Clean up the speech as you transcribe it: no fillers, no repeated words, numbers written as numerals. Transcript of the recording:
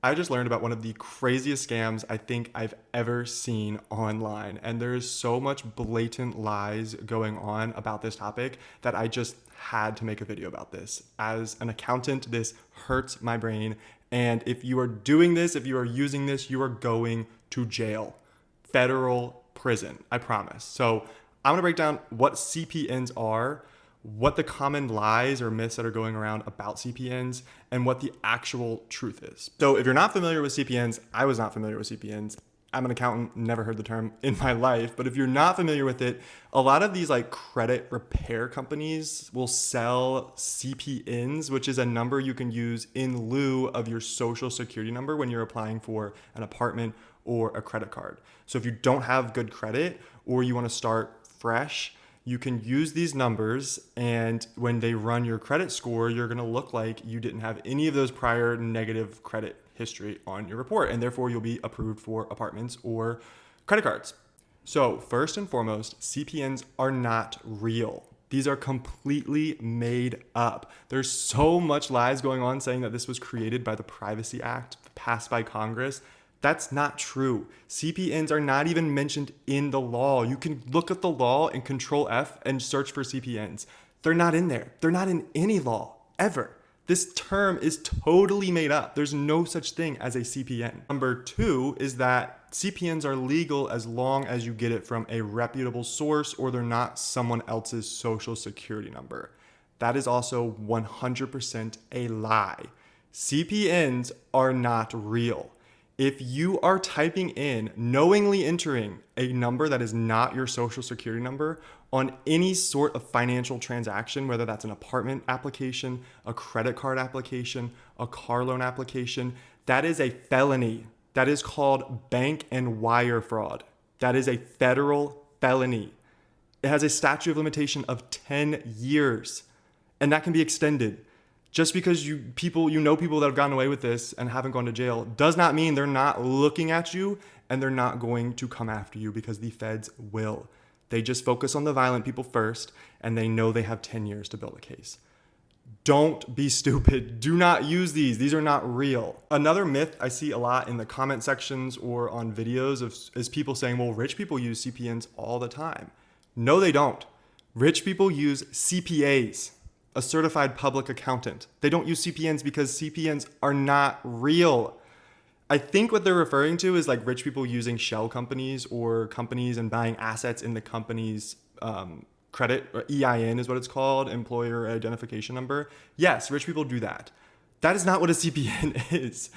I just learned about one of the craziest scams I think I've ever seen online. And there is so much blatant lies going on about this topic that I just had to make a video about this. As an accountant, this hurts my brain. And if you are doing this, if you are using this, you are going to jail. Federal prison, I promise. So I'm gonna break down what CPNs are, what the common lies or myths that are going around about CPNs, and what the actual truth is. So if you're not familiar with CPNs, I was not familiar with CPNs. I'm an accountant, never heard the term in my life, but if you're not familiar with it, a lot of these like credit repair companies will sell CPNs, which is a number you can use in lieu of your social security number when you're applying for an apartment or a credit card. So if you don't have good credit or you want to start fresh, you can use these numbers, and when they run your credit score, you're going to look like you didn't have any of those prior negative credit history on your report, and therefore you'll be approved for apartments or credit cards. So first and foremost, CPNs are not real. These are completely made up. There's so much lies going on saying that this was created by the Privacy Act passed by Congress. That's not true. CPNs are not even mentioned in the law. You can look at the law and Control F and search for CPNs. They're not in there. They're not in any law, ever. This term is totally made up. There's no such thing as a CPN. Number two is that CPNs are legal as long as you get it from a reputable source or they're not someone else's social security number. That is also 100% a lie. CPNs are not real. If you are typing in, knowingly entering a number that is not your social security number on any sort of financial transaction, whether that's an apartment application, a credit card application, a car loan application, that is a felony. That is called bank and wire fraud. That is a federal felony. It has a statute of limitation of 10 years, and that can be extended. Just because you know people that have gotten away with this and haven't gone to jail does not mean they're not looking at you and they're not going to come after you, because the feds will. They just focus on the violent people first, and they know they have 10 years to build a case. Don't be stupid. Do not use these. These are not real. Another myth I see a lot in the comment sections or on videos is people saying, well, rich people use CPNs all the time. No, they don't. Rich people use CPAs. A certified public accountant. They don't use CPNs because CPNs are not real. I think what they're referring to is like rich people using shell companies or companies and buying assets in the company's credit, or EIN is what it's called, employer identification number. Yes, rich people do that. That is not what a CPN is.